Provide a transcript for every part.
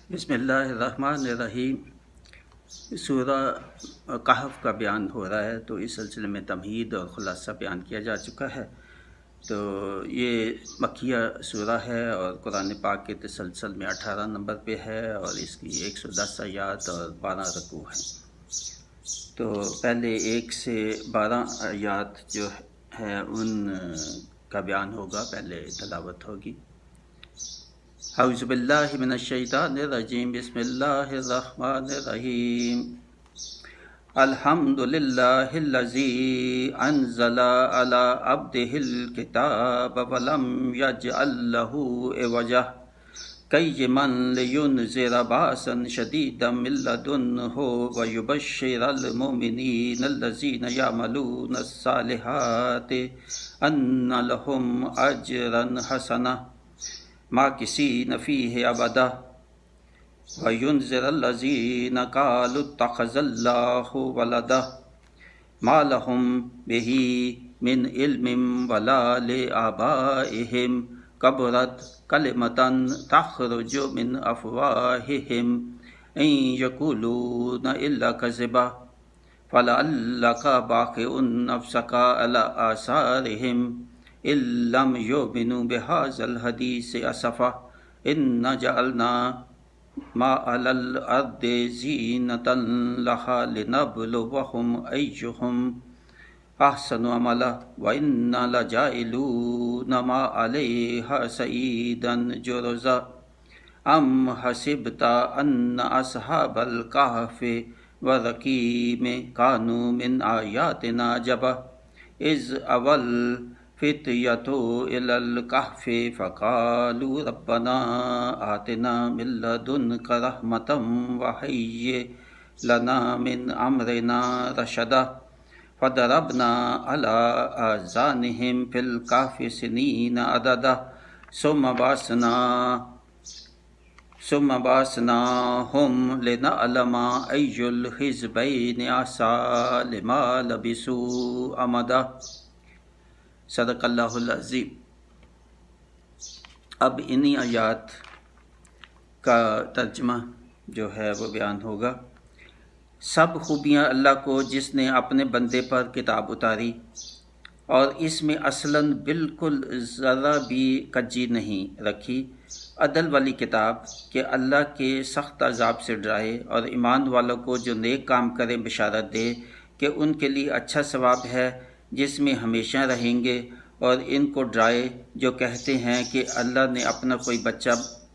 بسم اللہ الرحمن الرحیم۔ سورہ کہف کا بیان ہو رہا ہے، تو اس سلسلے میں تمہید اور خلاصہ بیان کیا جا چکا ہے۔ تو یہ مکیہ سورہ ہے اور قرآن پاک کے تسلسل میں 18 نمبر پہ ہے، اور اس کی 110 آیات اور 12 رکوع ہیں۔ تو پہلے 1 سے 12 آیات جو ہے ان کا بیان ہوگا، پہلے تلاوت ہوگی۔ اعوذ باللہ من الشیطان الرجیم، بسم اللہ الرحمن الرحیم۔ الحمد للہ الذی انزل علی عبدہ الکتاب ولم یجعل لہ عوجا قیما لینذر باسا شدیدا من لدنہ ویبشر المؤمنین الذین یعملون الصالحات ان لہم اجرا حسنا ماکثین فیہ ابدا وینذر الذین قالوا اتخذ اللہ ولدا ما لہم بہ من علم ولا لآبائہم کبرت کلمۃ تخرج من افواہہم ان یقولون الا کذبا فلعلک باخع نفسک علی آثارہم ان لم یؤمنوا بہذا الحدیث اسفا انا جعلنا ما علی الارض زینۃ لہا لنبلوہم ایہم احسن عملا وانا لجاعلون ما علیہا صعیدا جرزا ام حسبت ان اصحاب الکہف والرقیم کانوا من آیاتنا عجبا اذ اول فتیۃ الی الکہف فقالوا ربنا آتنا من لدنک رحمۃ وہیئ لنا من امرنا رشدا فضربنا علی آذانہم فی الکہف سنین عددا ثم بعثناہم لنعلم ای الحزبین احصیٰ لما لبثوا امدا۔ صدق اللہ العظیم۔ اب انہی آیات کا ترجمہ جو ہے وہ بیان ہوگا۔ سب خوبیاں اللہ کو جس نے اپنے بندے پر کتاب اتاری، اور اس میں اصلاً بالکل ذرا بھی کجی نہیں رکھی، عدل والی کتاب کہ اللہ کے سخت عذاب سے ڈرائے، اور ایمان والوں کو جو نیک کام کرے بشارت دے کہ ان کے لیے اچھا ثواب ہے جس میں ہمیشہ رہیں گے، اور ان کو ڈرائے جو کہتے ہیں کہ اللہ نے اپنا کوئی بچہ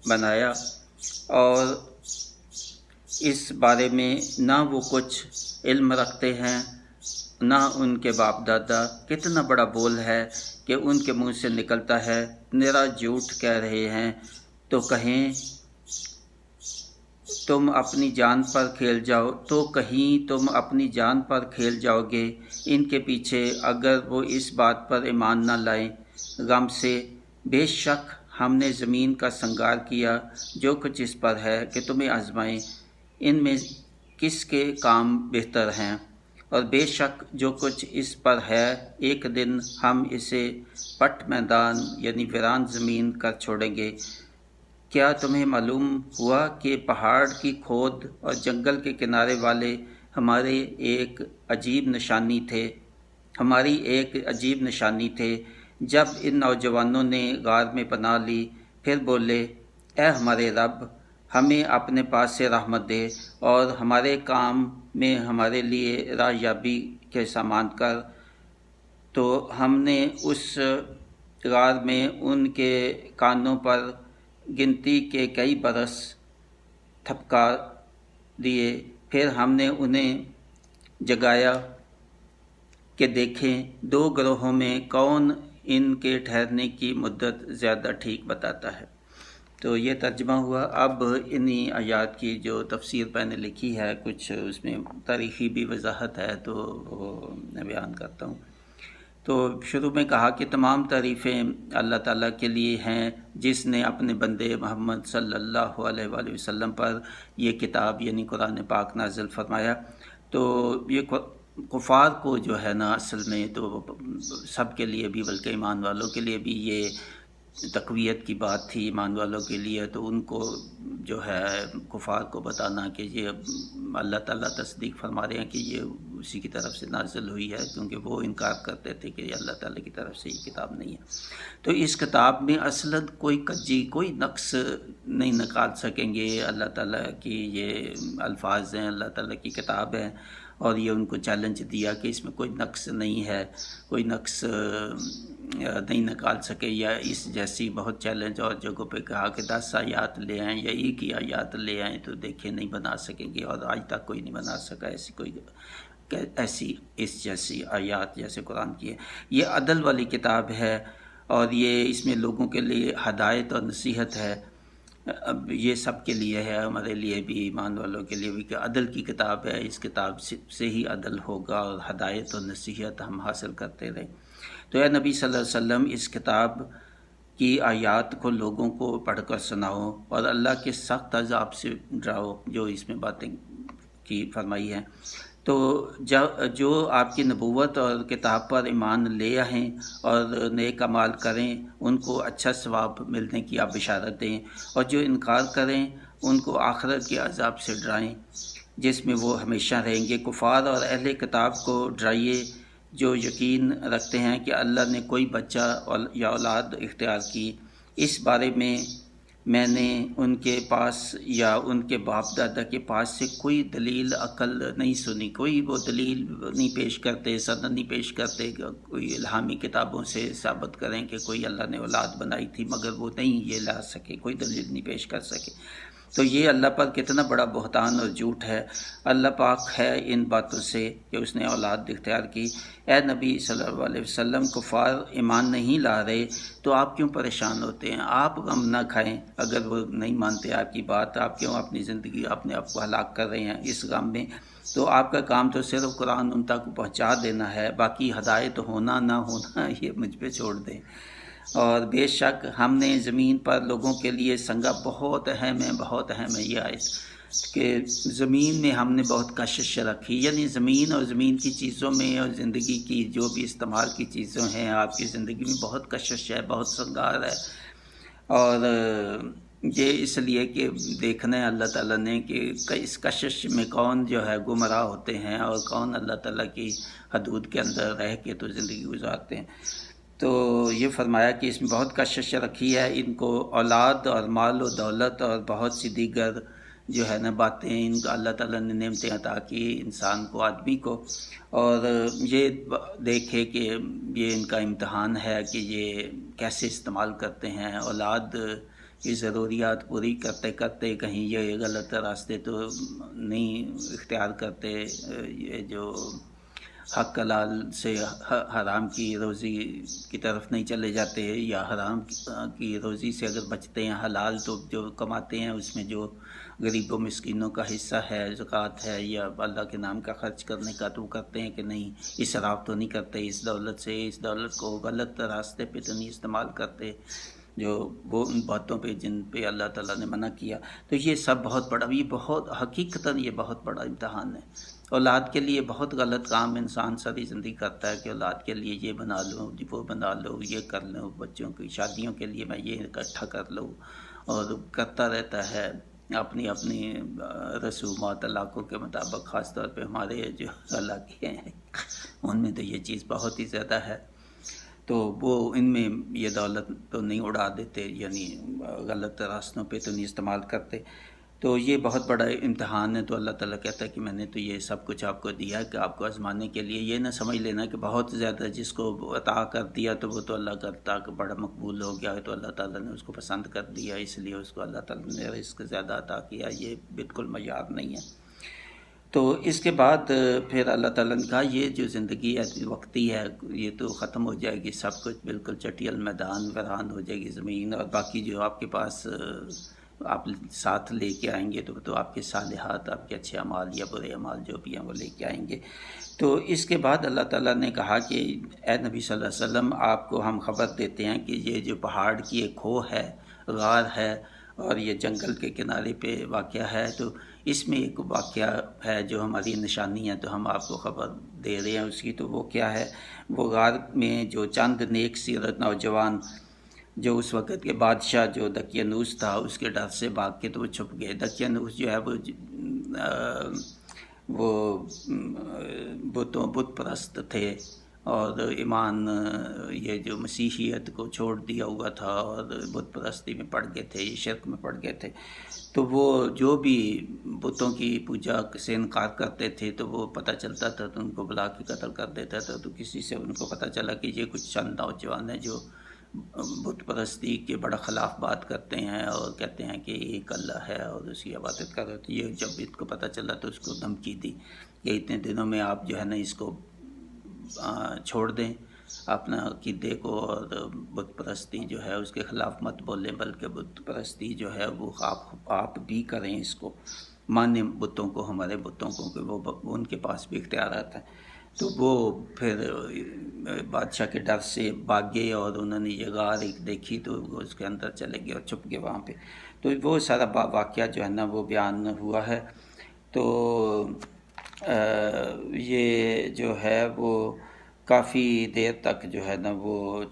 بنایا، اور اس بارے میں نہ وہ کچھ علم رکھتے ہیں نہ ان کے باپ دادا۔ کتنا بڑا بول ہے کہ ان کے منہ سے نکلتا ہے، نرا جھوٹ کہہ رہے ہیں۔ تو کہیں تم اپنی جان پر کھیل جاؤ، تو کہیں تم اپنی جان پر کھیل جاؤ گے ان کے پیچھے اگر وہ اس بات پر ایمان نہ لائیں۔ غم سے بے شک ہم نے زمین کا سنگار کیا جو کچھ اس پر ہے کہ تمہیں آزمائیں ان میں کس کے کام بہتر ہیں، اور بے شک جو کچھ اس پر ہے ایک دن ہم اسے پٹ میدان یعنی ویران زمین کر چھوڑیں گے۔ کیا تمہیں معلوم ہوا کہ پہاڑ کی کھود اور جنگل کے کنارے والے ہماری ایک عجیب نشانی تھے؟ جب ان نوجوانوں نے غار میں پناہ لی، پھر بولے، اے ہمارے رب، ہمیں اپنے پاس سے رحمت دے اور ہمارے کام میں ہمارے لیے راہ یابی کے سامان کر۔ تو ہم نے اس غار میں ان کے کانوں پر گنتی کے کئی برس تھپکا دیے، پھر ہم نے انہیں جگایا کہ دیکھیں دو گروہوں میں کون ان کے ٹھہرنے کی مدت زیادہ ٹھیک بتاتا ہے۔ تو یہ ترجمہ ہوا۔ اب انہی آیات کی جو تفسیر میں نے لکھی ہے، کچھ اس میں تاریخی بھی وضاحت ہے، تو وہ میں بیان کرتا ہوں۔ تو شروع میں کہا کہ تمام تعریفیں اللہ تعالیٰ کے لیے ہیں جس نے اپنے بندے محمد صلی اللہ علیہ وآلہ وسلم پر یہ کتاب یعنی قرآن پاک نازل فرمایا۔ تو یہ کفار کو جو ہے نا اصل میں تو سب کے لیے بھی، بلکہ ایمان والوں کے لیے بھی یہ تقویت کی بات تھی ایمان والوں کے لیے، تو ان کو جو ہے کفار کو بتانا کہ یہ اللہ تعالیٰ تصدیق فرما رہے ہیں کہ یہ اسی کی طرف سے نازل ہوئی ہے، کیونکہ وہ انکار کرتے تھے کہ یہ اللہ تعالیٰ کی طرف سے یہ کتاب نہیں ہے۔ تو اس کتاب میں اصلاً کوئی کجی، کوئی نقص نہیں نکال سکیں گے۔ اللہ تعالیٰ کی یہ الفاظ ہیں، اللہ تعالیٰ کی کتاب ہے، اور یہ ان کو چیلنج دیا کہ اس میں کوئی نقص نہیں ہے، کوئی نقص نہیں نکال سکے، یا اس جیسی بہت چیلنج اور جگہوں پہ کہا کہ 10 آیات لے آئیں یا ایک ہی آیات لے آئیں تو دیکھیں نہیں بنا سکیں گے، اور آج تک کوئی نہیں بنا سکا ایسی اس جیسی آیات جیسے قرآن کی ہے۔ یہ عدل والی کتاب ہے، اور یہ اس میں لوگوں کے لیے ہدایت اور نصیحت ہے۔ اب یہ سب کے لیے ہے، ہمارے لیے بھی، ایمان والوں کے لیے بھی، کہ عدل کی کتاب ہے، اس کتاب سے ہی عدل ہوگا اور ہدایت اور نصیحت ہم حاصل کرتے رہیں۔ تو اے نبی صلی اللہ علیہ وسلم، اس کتاب کی آیات کو لوگوں کو پڑھ کر سناؤ، اور اللہ کے سخت عذاب سے ڈراؤ جو اس میں باتیں کی فرمائی ہیں۔ تو جو آپ کی نبوت اور کتاب پر ایمان لے آئیں اور نیک اعمال کریں، ان کو اچھا ثواب ملنے کی آپ بشارت دیں، اور جو انکار کریں ان کو آخرت کے عذاب سے ڈرائیں جس میں وہ ہمیشہ رہیں گے۔ کفار اور اہل کتاب کو ڈرائیے جو یقین رکھتے ہیں کہ اللہ نے کوئی بچہ یا اولاد اختیار کی۔ اس بارے میں نے ان کے پاس یا ان کے باپ دادا کے پاس سے کوئی دلیل عقل نہیں سنی، کوئی وہ دلیل نہیں پیش کرتے، سند نہیں پیش کرتے کہ کوئی الہامی کتابوں سے ثابت کریں کہ کوئی اللہ نے اولاد بنائی تھی، مگر وہ نہیں یہ لا سکے، کوئی دلیل نہیں پیش کر سکے۔ تو یہ اللہ پر کتنا بڑا بہتان اور جھوٹ ہے۔ اللہ پاک ہے ان باتوں سے کہ اس نے اولاد اختیار کی۔ اے نبی صلی اللہ علیہ وسلم، کفار ایمان نہیں لا رہے تو آپ کیوں پریشان ہوتے ہیں؟ آپ غم نہ کھائیں اگر وہ نہیں مانتے آپ کی بات، آپ کیوں اپنی زندگی اپنے آپ کو ہلاک کر رہے ہیں اس غم میں؟ تو آپ کا کام تو صرف قرآن ان تک پہنچا دینا ہے، باقی ہدایت ہونا نہ ہونا یہ مجھ پہ چھوڑ دیں۔ اور بے شک ہم نے زمین پر لوگوں کے لیے سنگا، بہت اہم ہے یہ آیت، کہ زمین میں ہم نے بہت کشش رکھی، یعنی زمین اور زمین کی چیزوں میں اور زندگی کی جو بھی استعمال کی چیزوں ہیں آپ کی زندگی میں بہت کشش ہے، بہت سنگار ہے۔ اور یہ اس لیے کہ دیکھنا ہے اللہ تعالیٰ نے کہ اس کشش میں کون جو ہے گمراہ ہوتے ہیں اور کون اللہ تعالیٰ کی حدود کے اندر رہ کے تو زندگی گزارتے ہیں۔ تو یہ فرمایا کہ اس میں بہت کشش رکھی ہے، ان کو اولاد اور مال و دولت اور بہت سی دیگر جو ہے نا باتیں، ان کو اللہ تعالیٰ نے نعمتیں عطا کی انسان کو، آدمی کو، اور یہ دیکھے کہ یہ ان کا امتحان ہے کہ یہ کیسے استعمال کرتے ہیں۔ اولاد کی ضروریات پوری کرتے کرتے کہیں یہ غلط راستے تو نہیں اختیار کرتے، یہ جو حق حلال سے حرام کی روزی کی طرف نہیں چلے جاتے، یا حرام کی روزی سے اگر بچتے ہیں، حلال تو جو کماتے ہیں اس میں جو غریب و مسکینوں کا حصہ ہے، زکوٰۃ ہے یا اللہ کے نام کا خرچ کرنے کا، تو کرتے ہیں کہ نہیں، اسراف تو نہیں کرتے اس دولت سے، اس دولت کو غلط راستے پہ تو نہیں استعمال کرتے، جو وہ ان باتوں پہ جن پہ اللہ تعالیٰ نے منع کیا۔ تو یہ سب بہت بڑا، یہ بہت حقیقتاً یہ بہت بڑا امتحان ہے۔ اولاد کے لیے بہت غلط کام انسان ساری زندگی کرتا ہے کہ اولاد کے لیے یہ بنا لو، وہ بنا لو، یہ کر لو، بچوں کی شادیوں کے لیے میں یہ اکٹھا کر لوں، اور کرتا رہتا ہے اپنی رسومات علاقوں کے مطابق، خاص طور پہ ہمارے جو علاقے ہیں ان میں تو یہ چیز بہت ہی زیادہ ہے۔ تو وہ ان میں یہ دولت تو نہیں اڑا دیتے، یعنی غلط راستوں پہ تو نہیں استعمال کرتے۔ تو یہ بہت بڑا امتحان ہے۔ تو اللہ تعالیٰ کہتا ہے کہ میں نے تو یہ سب کچھ آپ کو دیا ہے کہ آپ کو آزمانے کے لیے، یہ نہ سمجھ لینا کہ بہت زیادہ جس کو عطا کر دیا تو وہ تو اللہ کا عطا بڑا مقبول ہو گیا ہے، تو اللہ تعالیٰ نے اس کو پسند کر دیا اس لیے اس کو اللہ تعالیٰ نے رزق زیادہ عطا کیا، یہ بالکل معیار نہیں ہے۔ تو اس کے بعد پھر اللہ تعالیٰ نے کہا یہ جو زندگی ہے وقتی ہے، یہ تو ختم ہو جائے گی، سب کچھ بالکل چٹیل میدان ویران ہو جائے گی زمین، اور باقی جو آپ کے پاس آپ ساتھ لے کے آئیں گے تو آپ کے صالحات، آپ کے اچھے اعمال یا برے اعمال جو بھی ہیں وہ لے کے آئیں گے۔ تو اس کے بعد اللہ تعالیٰ نے کہا کہ اے نبی صلی اللہ علیہ وسلم، آپ کو ہم خبر دیتے ہیں کہ یہ جو پہاڑ کی ایک کھو ہے، غار ہے، اور یہ جنگل کے کنارے پہ واقع ہے، تو اس میں ایک واقعہ ہے جو ہماری نشانی ہے، تو ہم آپ کو خبر دے رہے ہیں اس کی۔ تو وہ کیا ہے؟ وہ غار میں جو چند نیک سیرت نوجوان جو اس وقت کے بادشاہ جو دقیانوس تھا اس کے ڈر سے بھاگ کے تو وہ چھپ گئے۔ دقیانوس جو ہے وہ بت پرست تھے اور ایمان یہ جو مسیحیت کو چھوڑ دیا ہوا تھا اور بت پرستی میں پڑ گئے تھے، یہ شرک میں پڑ گئے تھے۔ تو وہ جو بھی بتوں کی پوجا سے انکار کرتے تھے تو وہ پتہ چلتا تھا تو ان کو بلا کے قتل کر دیتا تھا۔ تو کسی سے ان کو پتہ چلا کہ یہ کچھ چند نوجوان ہیں جو بت پرستی کے بڑا خلاف بات کرتے ہیں اور کہتے ہیں کہ ایک اللہ ہے اور اس کی عبادت کر رہے تھے۔ یہ جب ان کو پتہ چلا تو اس کو دھمکی دی کہ اتنے دنوں میں آپ جو ہے نا اس کو چھوڑ دیں اپنا عقیدے کو، اور بت پرستی جو ہے اس کے خلاف مت بولیں، بلکہ بت پرستی جو ہے وہ آپ بھی کریں، اس کو مانیں بتوں کو، ہمارے بتوں کو، کہ وہ ان کے پاس بھی اختیارات ہیں۔ تو وہ پھر بادشاہ کے ڈر سے بھاگے اور انہوں نے یہ غار ایک دیکھی تو وہ اس کے اندر چلے گئے اور چھپ گئے وہاں پہ۔ تو وہ سارا واقعہ جو ہے نا وہ بیان ہوا ہے۔ تو یہ جو ہے وہ کافی دیر تک جو ہے نا وہ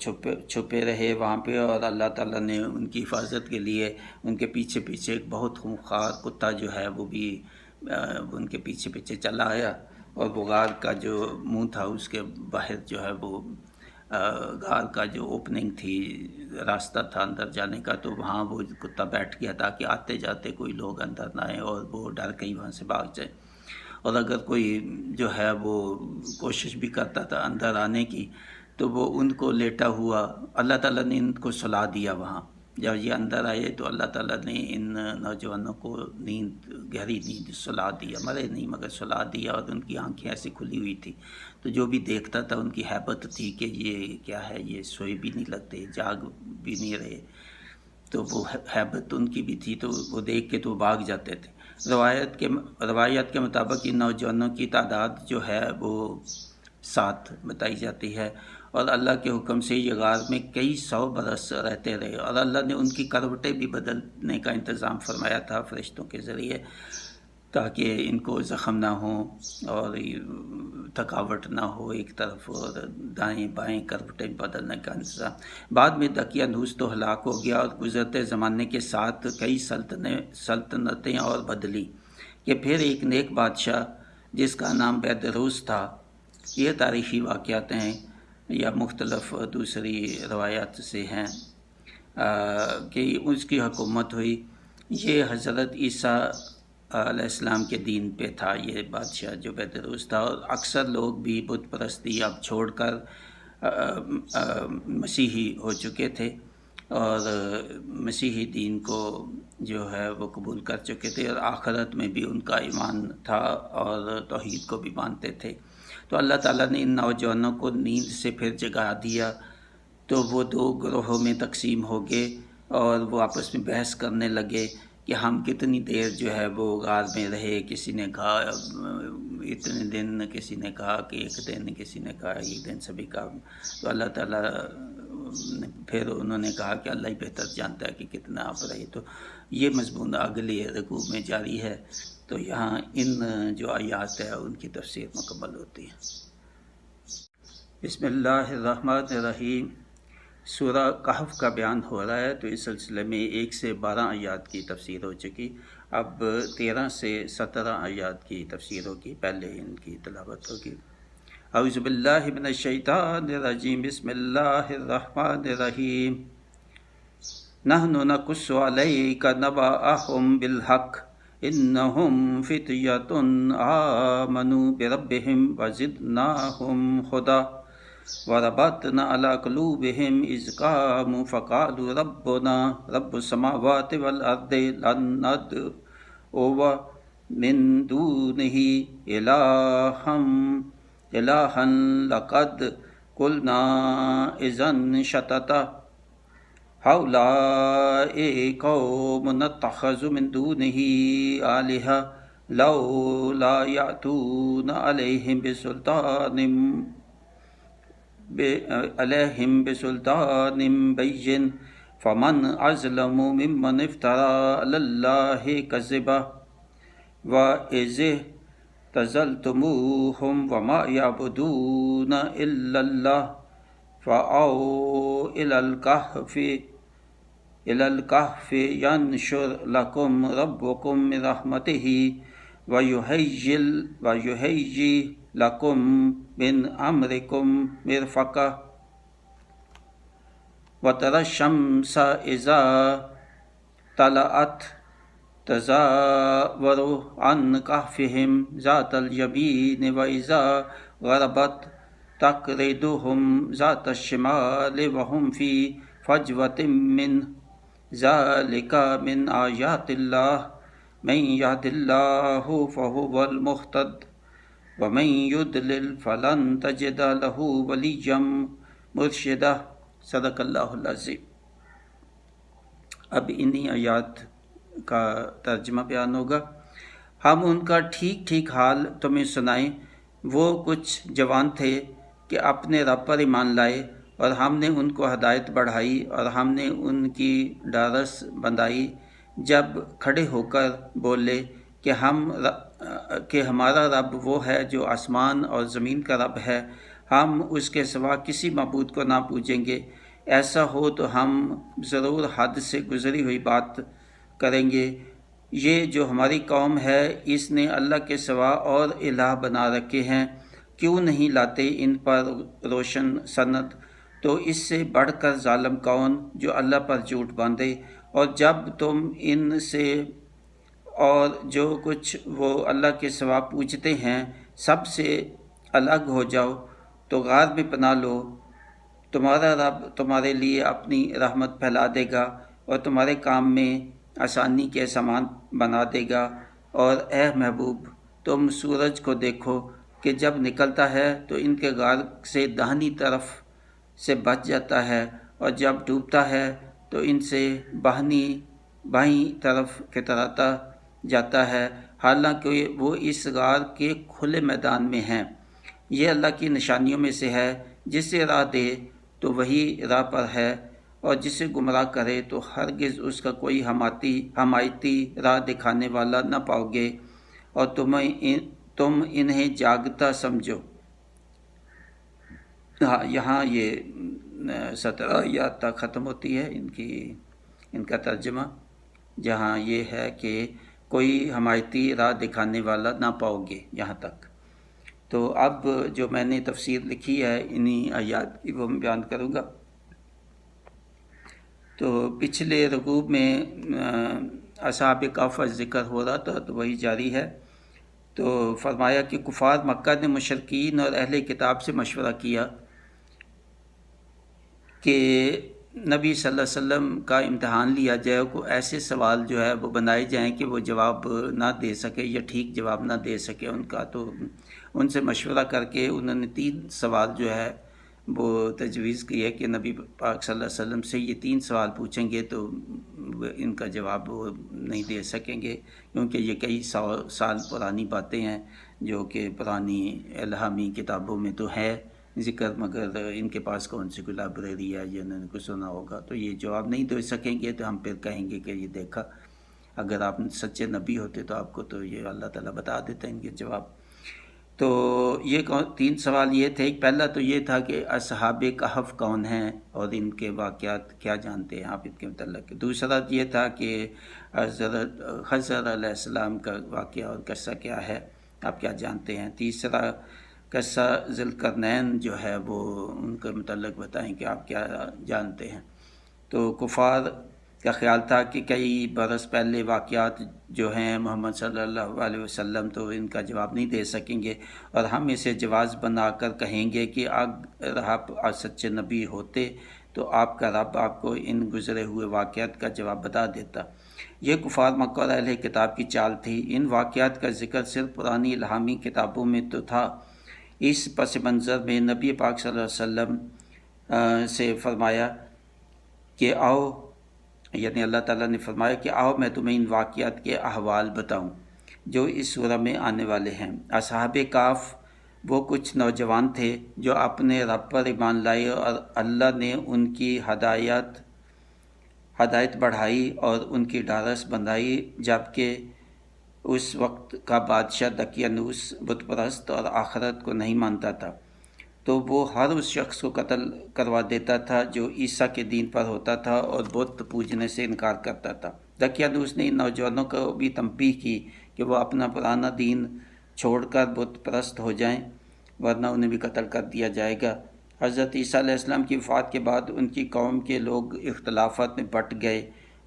چھپے رہے وہاں پہ، اور اللہ تعالیٰ نے ان کی حفاظت کے لیے ان کے پیچھے پیچھے ایک بہت خونخوار کتا جو ہے وہ بھی ان کے پیچھے پیچھے چلا آیا، اور وہ غار کا جو منہ تھا اس کے باہر جو ہے وہ غار کا جو اوپننگ تھی، راستہ تھا اندر جانے کا، تو وہاں وہ کتا بیٹھ گیا تاکہ آتے جاتے کوئی لوگ اندر نہ آئیں اور وہ ڈر کہیں وہاں سے بھاگ جائے۔ اور اگر کوئی جو ہے وہ کوشش بھی کرتا تھا اندر آنے کی تو وہ ان کو لیٹا ہوا، اللہ تعالیٰ نے ان کو سلا دیا وہاں۔ جب یہ اندر آئے تو اللہ تعالیٰ نے ان نوجوانوں کو گہری نیند سلا دیا، مرے نہیں مگر سلا دیا، اور ان کی آنکھیں ایسی کھلی ہوئی تھی تو جو بھی دیکھتا تھا ان کی ہیبت تھی کہ یہ کیا ہے، یہ سوئے بھی نہیں لگتے، جاگ بھی نہیں رہے، تو وہ ہیبت ان کی بھی تھی، تو وہ دیکھ کے تو بھاگ جاتے تھے۔ روایت کے مطابق ان نوجوانوں کی تعداد جو ہے وہ 7 بتائی جاتی ہے، اور اللہ کے حکم سے یہ غار میں کئی 100 برس رہتے رہے، اور اللہ نے ان کی کروٹیں بھی بدلنے کا انتظام فرمایا تھا فرشتوں کے ذریعے تاکہ ان کو زخم نہ ہوں اور تھکاوٹ نہ ہو ایک طرف، اور دائیں بائیں کروٹیں بدلنے کا انتظام۔ بعد میں دقیانوس تو ہلاک ہو گیا، اور گزرتے زمانے کے ساتھ کئی سلطنتیں اور بدلی کہ پھر ایک نیک بادشاہ جس کا نام بیدروس تھا۔ یہ تاریخی واقعات ہیں یا مختلف دوسری روایات سے ہیں کہ اس کی حکومت ہوئی۔ یہ حضرت عیسیٰ علیہ السلام کے دین پہ تھا یہ بادشاہ جو بیدروس تھا، اور اکثر لوگ بھی بت پرستی اب چھوڑ کر مسیحی ہو چکے تھے اور مسیحی دین کو جو ہے وہ قبول کر چکے تھے، اور آخرت میں بھی ان کا ایمان تھا اور توحید کو بھی مانتے تھے۔ تو اللہ تعالیٰ نے ان نوجوانوں کو نیند سے پھر جگا دیا، تو وہ 2 گروہوں میں تقسیم ہو گئے اور وہ آپس میں بحث کرنے لگے کہ ہم کتنی دیر جو ہے وہ غار میں رہے۔ کسی نے کہا اتنے دن، کسی نے کہا کہ 1 دن، کسی نے کہا 1 دن، سبھی کا۔ تو اللہ تعالیٰ پھر انہوں نے کہا کہ اللہ ہی بہتر جانتا ہے کہ کتنا آپ رہے۔ تو یہ مضمون اگلی رکوع میں جاری ہے، تو یہاں ان جو آیات ہے ان کی تفسیر مکمل ہوتی ہے۔ بسم اللہ الرحمن الرحیم۔ سورہ کہف کا بیان ہو رہا ہے، تو اس سلسلے میں 1 سے 12 آیات کی تفسیر ہو چکی، اب 13 سے 17 آیات کی تفسیر ہوگی، پہلے ان کی تلاوت ہوگی۔ اعوذ باللہ من الشیطان الرجیم، بسم اللہ الرحمن الرحیم۔ نحن نقص علیک نبأہم بالحق انہم فتیۃ آمنوا بربہم وزدناہم ہدی وربطنا علی قلوبہم اذ قاموا فقالوا ربنا رب السماوات والارض لن ندعو من دونہ الہا لقد قلنا اذا شططا ہؤلاء قوم اتخذوا من دونہ آلہۃ لولا یأتون علیہم بسلطان بین فمن اظلم ممن افترى علی اللہ کذبا وإذ اعتزلتموہم وما یعبدون الا اللہ فأووا إلى الكهف إلى الكهف ينشر لكم ربكم من رحمته ويهيئ لكم من أمركم مرفقا وترى الشمس إذا طلعت تزاور عن كهفهم ذات اليمين وإذا غربت تقرضهم ذات الشمال وهم في فجوة من ذلك من آيات الله من يهد الله فهو المهتد ومن يضلل فلن تجد له وليا مرشدا صدق اللہ العظیم۔ اب انہی آیات کا ترجمہ بیان ہوگا۔ ہم ان کا ٹھیک ٹھیک حال تمہیں سنائیں۔ وہ کچھ جوان تھے کہ اپنے رب پر ایمان لائے، اور ہم نے ان کو ہدایت بڑھائی اور ہم نے ان کی ڈھارس بندھائی جب کھڑے ہو کر بولے کہ ہمارا رب وہ ہے جو آسمان اور زمین کا رب ہے، ہم اس کے سوا کسی معبود کو نہ پوجیں گے۔ ایسا ہو تو ہم ضرور حد سے گزری ہوئی بات کریں گے۔ یہ جو ہماری قوم ہے اس نے اللہ کے سوا اور الہ بنا رکھے ہیں، کیوں نہیں لاتے ان پر روشن سند؟ تو اس سے بڑھ کر ظالم کون جو اللہ پر جھوٹ باندھے؟ اور جب تم ان سے اور جو کچھ وہ اللہ کے سوا پوجتے ہیں سب سے الگ ہو جاؤ تو غار میں پناہ لو، تمہارا رب تمہارے لیے اپنی رحمت پھیلا دے گا اور تمہارے کام میں آسانی کے سامان بنا دے گا۔ اور اے محبوب، تم سورج کو دیکھو کہ جب نکلتا ہے تو ان کے غار سے داہنی طرف سے بچ جاتا ہے، اور جب ڈوبتا ہے تو ان سے بائیں طرف کتراتا جاتا ہے، حالانکہ وہ اس غار کے کھلے میدان میں ہیں۔ یہ اللہ کی نشانیوں میں سے ہے، جسے راہ دے تو وہی راہ پر ہے، اور جسے گمراہ کرے تو ہرگز اس کا کوئی حمایتی راہ دکھانے والا نہ پاؤ گے، اور تم انہیں جاگتا سمجھو۔ یہاں یہ 17 آیات تک ختم ہوتی ہے ان کا ترجمہ، جہاں یہ ہے کہ کوئی حمایتی راہ دکھانے والا نہ پاؤ گے، یہاں تک۔ تو اب جو میں نے تفسیر لکھی ہے انہی آیات کی وہ میں بیان کروں گا۔ تو پچھلے رکوع میں اصحاب کہف کا ذکر ہو رہا تھا تو وہی جاری ہے۔ تو فرمایا کہ کفار مکہ نے مشرکین اور اہل کتاب سے مشورہ کیا کہ نبی صلی اللہ علیہ وسلم کا امتحان لیا جائے، کو ایسے سوال جو ہے وہ بنائے جائیں کہ وہ جواب نہ دے سکے یا ٹھیک جواب نہ دے سکے ان کا۔ تو ان سے مشورہ کر کے انہوں نے 3 سوال جو ہے وہ تجویز کی ہے کہ نبی پاک صلی اللہ علیہ وسلم سے یہ 3 سوال پوچھیں گے تو ان کا جواب وہ نہیں دے سکیں گے، کیونکہ یہ کئی سال پرانی باتیں ہیں جو کہ پرانی الہامی کتابوں میں تو ہے ذکر، مگر ان کے پاس کون سی کوئی لائبریری ہے یا انہوں نے کچھ سنا ہوگا، تو یہ جواب نہیں دے سکیں گے۔ تو ہم پھر کہیں گے کہ یہ دیکھا، اگر آپ سچے نبی ہوتے تو آپ کو تو یہ اللہ تعالیٰ بتا دیتا ان کے جواب۔ تو یہ 3 سوال یہ تھے۔ پہلا تو یہ تھا کہ اصحاب کہف کون ہیں اور ان کے واقعات کیا جانتے ہیں آپ ان کے متعلق۔ دوسرا یہ تھا کہ حضرت خضر علیہ السلام کا واقعہ اور قصہ کیا ہے، آپ کیا جانتے ہیں۔ تیسرا قصہ ذوالقرنین جو ہے وہ ان کے متعلق بتائیں کہ آپ کیا جانتے ہیں۔ تو کفار کا خیال تھا کہ کئی برس پہلے واقعات جو ہیں محمد صلی اللہ علیہ وسلم تو ان کا جواب نہیں دے سکیں گے، اور ہم اسے جواز بنا کر کہیں گے کہ اگر آپ سچے نبی ہوتے تو آپ کا رب آپ کو ان گزرے ہوئے واقعات کا جواب بتا دیتا۔ یہ کفار مکہ اور اہل کتاب کی چال تھی۔ ان واقعات کا ذکر صرف پرانی الہامی کتابوں میں تو تھا۔ اس پس منظر میں نبی پاک صلی اللہ علیہ وسلم سے فرمایا کہ آؤ، یعنی اللہ تعالیٰ نے فرمایا کہ آؤ میں تمہیں ان واقعات کے احوال بتاؤں جو اس سورہ میں آنے والے ہیں۔ اصحاب کہف وہ کچھ نوجوان تھے جو اپنے رب پر ایمان لائے، اور اللہ نے ان کی ہدایت بڑھائی اور ان کی ڈھارس بندھائی، جبکہ اس وقت کا بادشاہ دقیانوس بت پرست اور آخرت کو نہیں مانتا تھا۔ تو وہ ہر اس شخص کو قتل کروا دیتا تھا جو عیسیٰ کے دین پر ہوتا تھا اور بت پوجنے سے انکار کرتا تھا۔ دقیانوس نے ان نوجوانوں کو بھی تنبیہ کی کہ وہ اپنا پرانا دین چھوڑ کر بت پرست ہو جائیں، ورنہ انہیں بھی قتل کر دیا جائے گا۔ حضرت عیسیٰ علیہ السلام کی وفات کے بعد ان کی قوم کے لوگ اختلافات میں بٹ گئے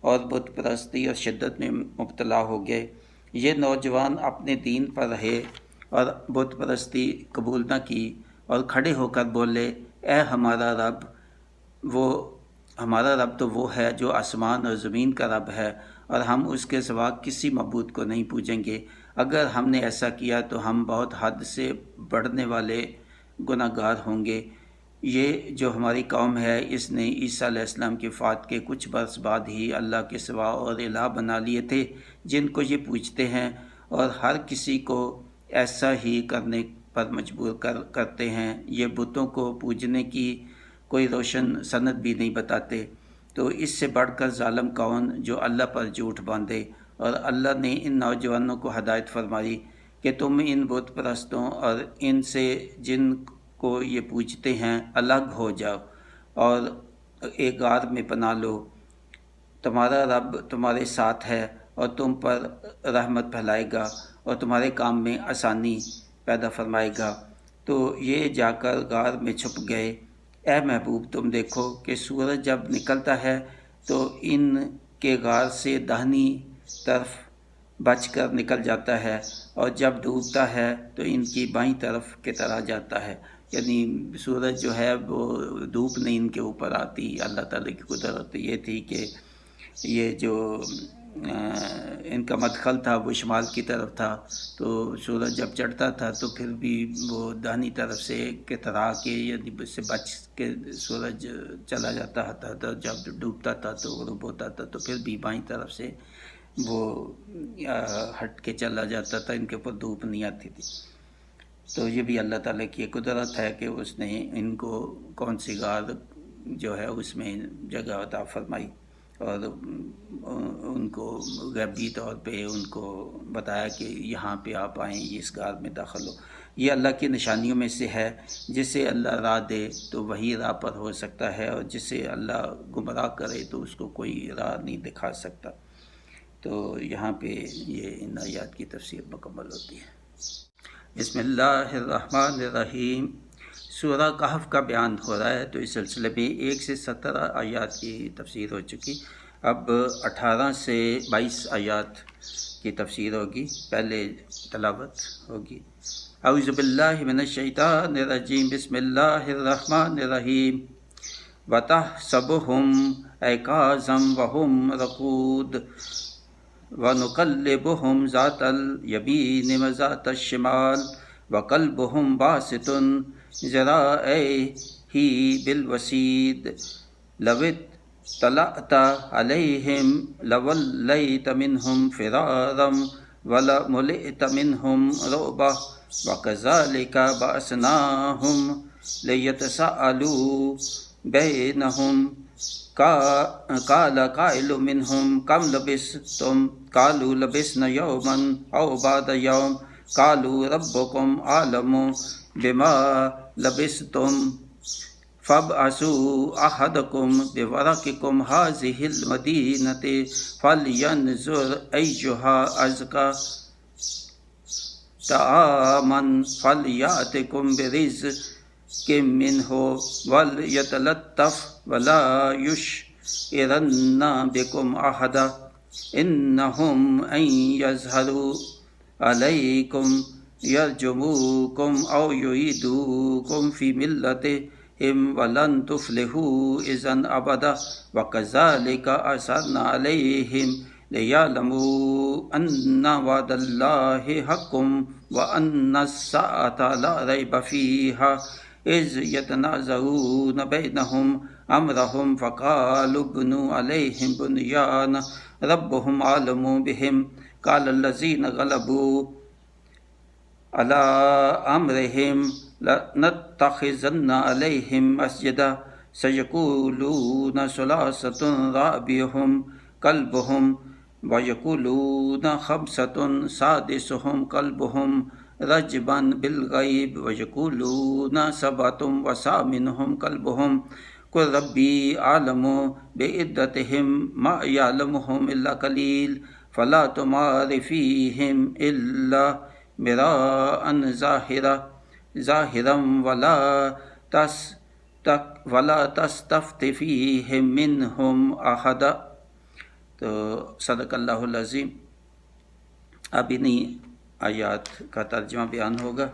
اور بت پرستی اور شدت میں مبتلا ہو گئے۔ یہ نوجوان اپنے دین پر رہے اور بت پرستی قبول نہ کی اور کھڑے ہو کر بولے، اے ہمارا رب تو وہ ہے جو آسمان اور زمین کا رب ہے، اور ہم اس کے سوا کسی معبود کو نہیں پوجیں گے۔ اگر ہم نے ایسا کیا تو ہم بہت حد سے بڑھنے والے گناہ گار ہوں گے۔ یہ جو ہماری قوم ہے، اس نے عیسیٰ علیہ السلام کی وفات کے کچھ برس بعد ہی اللہ کے سوا اور الہ بنا لیے تھے جن کو یہ پوجتے ہیں، اور ہر کسی کو ایسا ہی کرنے پر مجبور کرتے ہیں۔ یہ بتوں کو پوجنے کی کوئی روشن سند بھی نہیں بتاتے، تو اس سے بڑھ کر ظالم کون جو اللہ پر جھوٹ باندھے۔ اور اللہ نے ان نوجوانوں کو ہدایت فرمائی کہ تم ان بت پرستوں اور ان سے جن کو یہ پوجتے ہیں الگ ہو جاؤ اور ایک غار میں پناہ لو۔ تمہارا رب تمہارے ساتھ ہے اور تم پر رحمت پھیلائے گا اور تمہارے کام میں آسانی پیدا فرمائے گا۔ تو یہ جا کر غار میں چھپ گئے۔ اے محبوب، تم دیکھو کہ سورج جب نکلتا ہے تو ان کے غار سے داہنی طرف بچ کر نکل جاتا ہے، اور جب ڈوبتا ہے تو ان کی بائیں طرف کی طرح جاتا ہے۔ یعنی سورج جو ہے وہ دھوپ نہیں ان کے اوپر آتی۔ اللہ تعالیٰ کی قدرت یہ تھی کہ یہ جو ان کا مدخل تھا وہ شمال کی طرف تھا، تو سورج جب چڑھتا تھا تو پھر بھی وہ داہنی طرف سے کی طرح کے یعنی اس سے بچ کے سورج چلا جاتا تھا، تو جب ڈوبتا تھا تو غروب ہوتا تھا تو پھر بھی بائیں طرف سے وہ ہٹ کے چلا جاتا تھا، ان کے اوپر دھوپ نہیں آتی تھی۔ تو یہ بھی اللہ تعالیٰ کی قدرت ہے کہ اس نے ان کو کون سی غار جو ہے اس میں جگہ عطا فرمائی، اور ان کو غیبی طور پہ ان کو بتایا کہ یہاں پہ آپ آئیں، اس غار میں داخل ہو۔ یہ اللہ کی نشانیوں میں سے ہے۔ جسے اللہ راہ دے تو وہی راہ پر ہو سکتا ہے، اور جسے اللہ گمراہ کرے تو اس کو کوئی راہ نہیں دکھا سکتا۔ تو یہاں پہ یہ ان آیات کی تفسیر مکمل ہوتی ہے۔ بسم اللہ الرحمن الرحیم۔ سورہ کہف کا بیان ہو رہا ہے، تو اس سلسلے میں 1 سے 17 آیات کی تفسیر ہو چکی، اب 18 سے 22 آیات کی تفسیر ہوگی۔ پہلے تلاوت ہوگی۔ اعوذ باللہ من الشیطان الرجیم، بسم اللہ الرحمن الرحیم۔ وَتَحْسَبُهُمْ أَيْقَاظًا وَهُمْ رُقُودٌ وَنُقَلِّبُهُمْ ذَاتَ الْيَمِينِ وَذَاتَ الشِّمَالِ وَقَلْبُهُمْ بَاسِطٌ ذِرَاعَيْهِ بِالْوَسِيدِ لَوِ اطَّلَعْتَ عَلَيْهِمْ لَوَلَّيْتَ مِنْهُمْ فِرَارًا وَلَمُلِئْتَ مِنْهُمْ رُعْبًا وَكَذَلِكَ بَعَثْنَاهُمْ لِيَتَسَاءَلُوا بَيْنَهُمْ قال قائل منهم كم لبثتم قالوا لبثنا يوما أو بعض يوم قالوا ربكم أعلم بما لبثتم فابعثوا أحدكم بورقكم هذه المدينة فلينظر أيها أزكى طعاما فليأتكم برزق منه وليتلطف ولا يشعرن بكم أحدا إنهم أن يظهروا عليكم يرجموكم أو يعيدوكم في ملتهم ولن تفلحوا إذا أبدا وكذلك أرسلنا عليهم ليعلموا أن وعد الله حق وأن الساعة لا ريب فيها إذ يتنازعون بينهم أمرهم فقالوا ابنوا عليهم بنيانا ربهم أعلم بهم قال الذين غلبوا على أمرهم لنتخذن عليهم مسجدا سيقولون ثلاثة رابعهم كلبهم ويقولون خمسة سادسهم كلبهم رجبا بالغیب ویقولون سبعۃ وثامنہم کلبہم قل ربی اعلم بعدتہم ما یعلمہم الا قلیل فلا تمار فیہم الا مراء ظاہرا ولا تستفت فیہم منہم احدا۔ تو صدق اللہ العظیم۔ اب انہی آیات کا ترجمہ بیان ہوگا۔